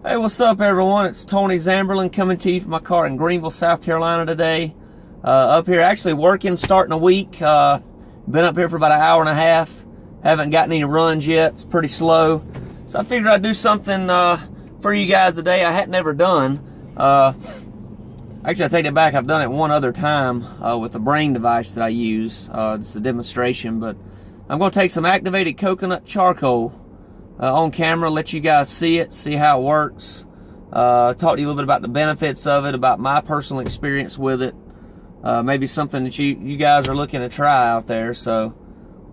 Hey, what's up, everyone? It's Tony Zamberlin coming to you from my car in Greenville, South Carolina today. Up here actually working, starting a week. Been up here for about an hour and a half. Haven't gotten any runs yet. It's pretty slow. So I figured I'd do something for you guys today I hadn't ever done. Actually, I take it back. I've done it one other time with the brain device that I use. It's a demonstration, but I'm going to take some activated coconut charcoal on camera, let you guys see it, see how it works, talk to you a little bit about the benefits of it, about my personal experience with it, maybe something that you guys are looking to try out there. So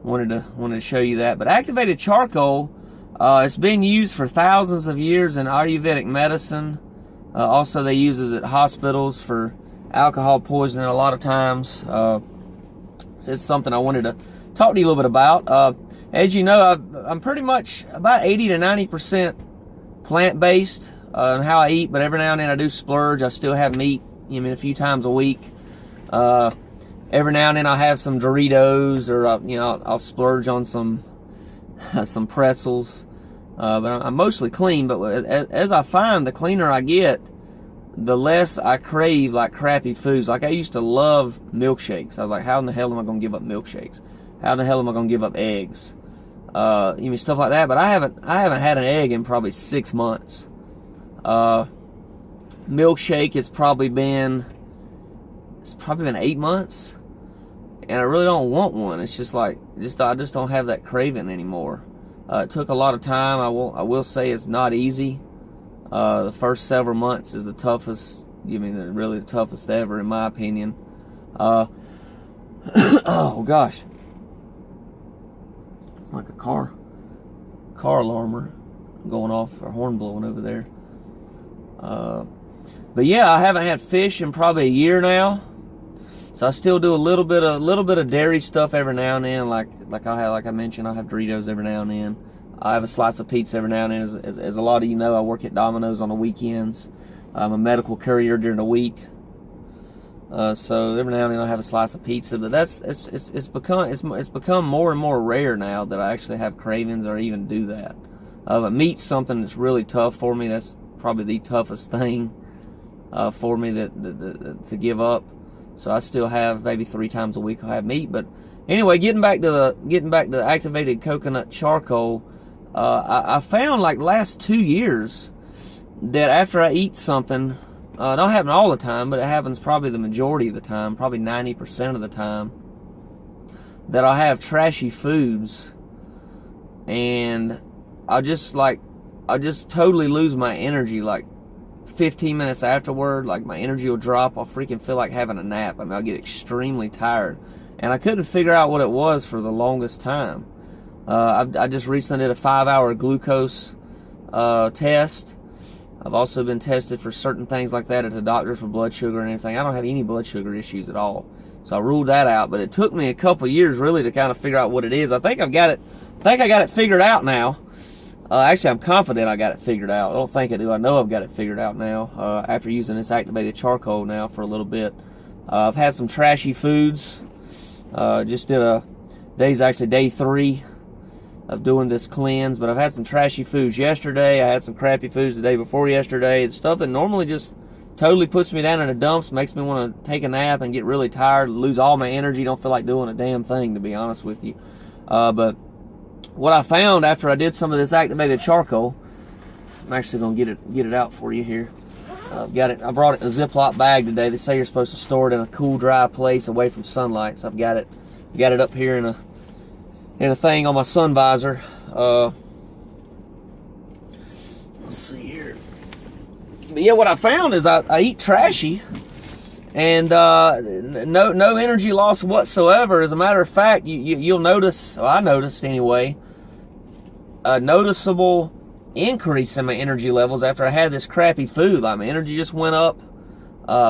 wanted to show you that. But activated charcoal, it's been used for thousands of years in Ayurvedic medicine. Also, they use it at hospitals for alcohol poisoning a lot of times. So it's something I wanted to talk to you a little bit about. As you know, I'm pretty much about 80 to 90% plant-based in how I eat, but every now and then I do splurge. I still have meat, a few times a week. Every now and then I'll have some Doritos, or I'll splurge on some pretzels. But I'm mostly clean. But as I find, the cleaner I get, the less I crave like crappy foods. Like I used to love milkshakes. I was like, how in the hell am I going to give up milkshakes? How in the hell am I going to give up eggs? Stuff like that. But I haven't had an egg in probably 6 months. Milkshake has probably been 8 months, and I really don't want one. It's just like I just don't have that craving anymore. It took a lot of time. I will say it's not easy. The first several months is the toughest. Really the toughest ever, in my opinion. Oh gosh. It's like a car alarm going off, or horn blowing over there. But yeah, I haven't had fish in probably a year now, so I still do a little bit of dairy stuff every now and then. Like I mentioned, I have Doritos every now and then. I have a slice of pizza every now and then. As a lot of you know, I work at Domino's on the weekends. I'm a medical courier during the week. So every now and then I have a slice of pizza, but it's become more and more rare now that I actually have cravings or even do that. But meat's something that's really tough for me. That's probably the toughest thing for me to give up. So I still have maybe 3 times a week I'll have meat. But anyway, getting back to the activated coconut charcoal, I found like last 2 years that after I eat something. It don't happen all the time, but it happens probably the majority of the time, probably 90% of the time, that I'll have trashy foods, and I just totally lose my energy. Like 15 minutes afterward, like my energy will drop. I'll freaking feel like having a nap. I'll get extremely tired, and I couldn't figure out what it was for the longest time. I just recently did a 5-hour glucose test. I've also been tested for certain things like that at the doctor for blood sugar and everything. I don't have any blood sugar issues at all, so I ruled that out. But it took me a couple years really to kind of figure out what it is. I think I got it figured out now. Actually, I'm confident I got it figured out. I don't think I do. I know I've got it figured out now after using this activated charcoal now for a little bit. I've had some trashy foods. Just did day 3 of doing this cleanse, but I've had some trashy foods yesterday. I had some crappy foods the day before yesterday. The stuff that normally just totally puts me down in the dumps, makes me want to take a nap and get really tired, lose all my energy, don't feel like doing a damn thing, to be honest with you. But what I found after I did some of this activated charcoal, I'm actually going to get it out for you here. I brought it in a Ziploc bag today. They say you're supposed to store it in a cool, dry place away from sunlight, so I've got it up here in a thing on my sun visor. Let's see here. But yeah, what I found is I eat trashy, and no energy loss whatsoever. As a matter of fact, you'll notice, I noticed anyway, a noticeable increase in my energy levels after I had this crappy food. Like my energy just went up.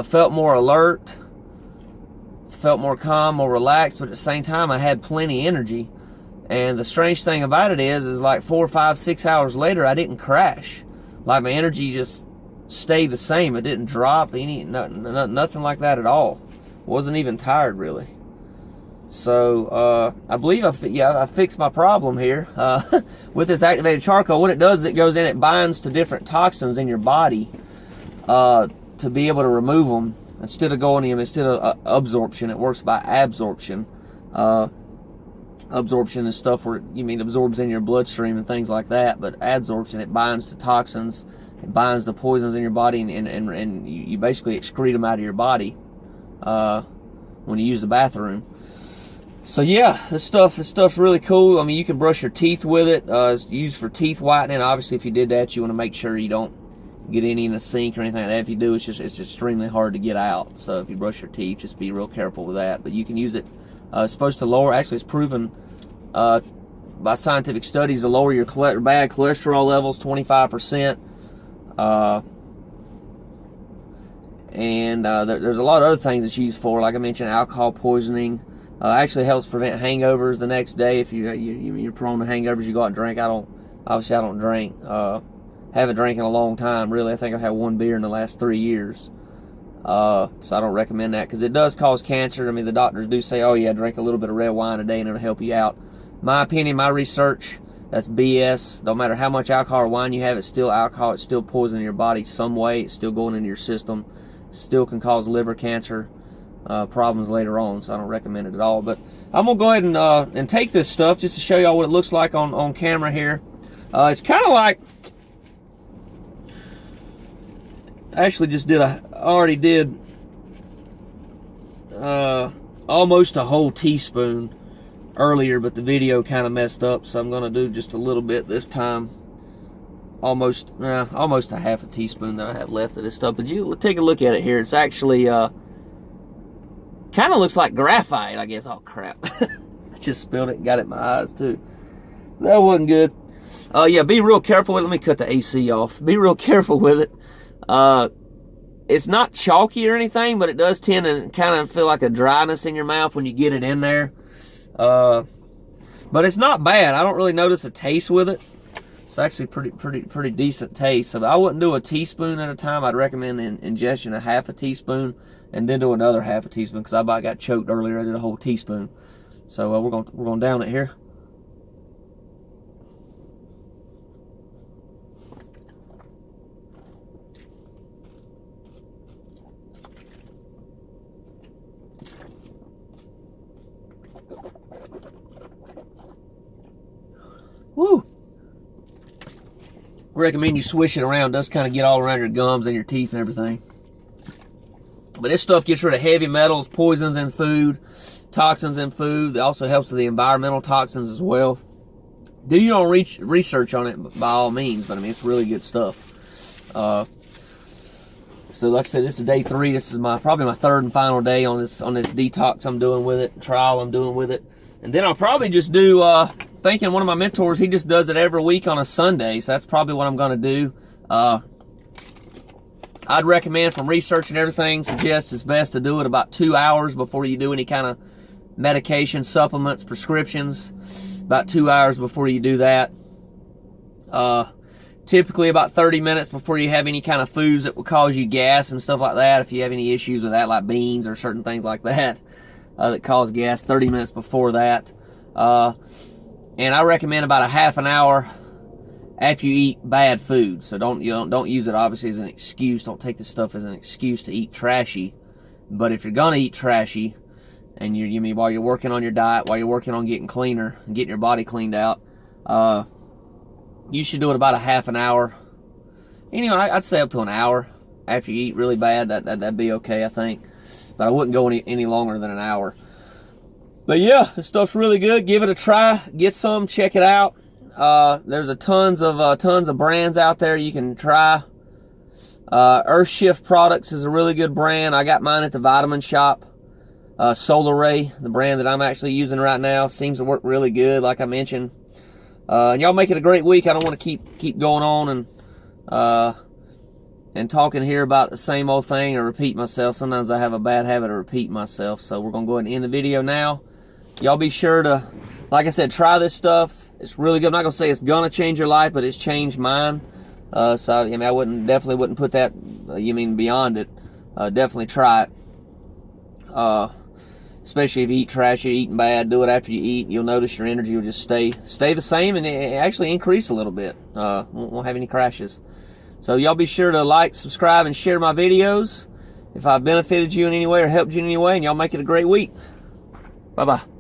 Felt more alert, felt more calm, more relaxed, but at the same time I had plenty of energy. And the strange thing about it is like 4, 5, 6 hours later, I didn't crash. Like my energy just stayed the same. It didn't drop nothing like that at all. Wasn't even tired really. So I believe I fixed my problem here with this activated charcoal. What it does is it goes in, it binds to different toxins in your body to be able to remove them instead of absorption. It works by absorption. Absorption is stuff where absorbs in your bloodstream and things like that, but adsorption, it binds to toxins, it binds to poisons in your body, and you basically excrete them out of your body when you use the bathroom. So yeah, this stuff's really cool. I mean, you can brush your teeth with it. It's used for teeth whitening. Obviously, if you did that, you want to make sure you don't get any in the sink or anything like that. If you do, it's extremely hard to get out. So if you brush your teeth, just be real careful with that. But you can use it. It's supposed to lower, actually it's proven by scientific studies to lower your bad cholesterol levels 25%. There's a lot of other things it's used for, like I mentioned, alcohol poisoning. Actually helps prevent hangovers the next day. If you're prone to hangovers, you go out and drink. I don't drink. Haven't drank in a long time, really. I think I've had one beer in the last 3 years. So I don't recommend that because it does cause cancer. I mean, the doctors do say, oh yeah, drink a little bit of red wine a day and it'll help you out. My opinion, my research, that's BS. No matter how much alcohol or wine you have, it's still alcohol. It's still poisoning your body some way. It's still going into your system. Still can cause liver cancer problems later on, so I don't recommend it at all. But I'm going to go ahead and take this stuff just to show y'all what it looks like on camera here. It's kind of like, I actually just already did almost a whole teaspoon earlier, but the video kind of messed up, so I'm going to do just a little bit this time. Almost a half a teaspoon that I have left of this stuff. But you take a look at it here. It's actually kind of looks like graphite, I guess. Oh crap. I just spilled it and got it in my eyes too. That wasn't good. Yeah, be real careful with it. Let me cut the AC off. Be real careful with it. It's not chalky or anything, but it does tend to kind of feel like a dryness in your mouth when you get it in there. But it's not bad. I don't really notice a taste with it. It's actually pretty decent taste. So I wouldn't do a teaspoon at a time. I'd recommend ingestion a half a teaspoon and then do another half a teaspoon because I about got choked earlier. I did a whole teaspoon. So we're going down it here. Woo! Recommend you swish it around. It does kind of get all around your gums and your teeth and everything. But this stuff gets rid of heavy metals, poisons in food, toxins in food. It also helps with the environmental toxins as well. Do your own research on it by all means, but I mean, it's really good stuff. So like I said, this is day 3. This is probably my 3rd and final day on this detox I'm doing with it, trial I'm doing with it. And then I'll probably just do, thinking one of my mentors, he just does it every week on a Sunday. So that's probably what I'm going to do. I'd recommend, from research and everything, suggest it's best to do it about 2 hours before you do any kind of medication, supplements, prescriptions. About 2 hours before you do that. Typically about 30 minutes before you have any kind of foods that will cause you gas and stuff like that. If you have any issues with that, like beans or certain things like that. That cause gas, 30 minutes before that. And I recommend about a half an hour after you eat bad food. So don't use it obviously as an excuse. Don't take this stuff as an excuse to eat trashy. But if you're gonna eat trashy, and while you're working on your diet, while you're working on getting cleaner and getting your body cleaned out, you should do it about a half an hour. I'd say up to an hour after you eat really bad. That'd be okay, I think. But I wouldn't go any longer than an hour. But yeah, this stuff's really good. Give it a try. Get some. Check it out. There's tons of brands out there you can try. Earth Shift Products is a really good brand. I got mine at the Vitamin Shop. Solar Ray, the brand that I'm actually using right now, seems to work really good, like I mentioned. And y'all make it a great week. I don't want to keep going on and talking here about the same old thing or repeat myself. Sometimes I have a bad habit of repeating myself. So we're going to go ahead and end the video now. Y'all be sure to, like I said, try this stuff. It's really good. I'm not going to say it's going to change your life, but it's changed mine. So I mean, definitely wouldn't put that, beyond it. Definitely try it. especially if you eat trash, you're eating bad. Do it after you eat. You'll notice your energy will just stay the same, and it actually increase a little bit. Won't have any crashes. So y'all be sure to like, subscribe, and share my videos if I've benefited you in any way or helped you in any way, and y'all make it a great week. Bye-bye.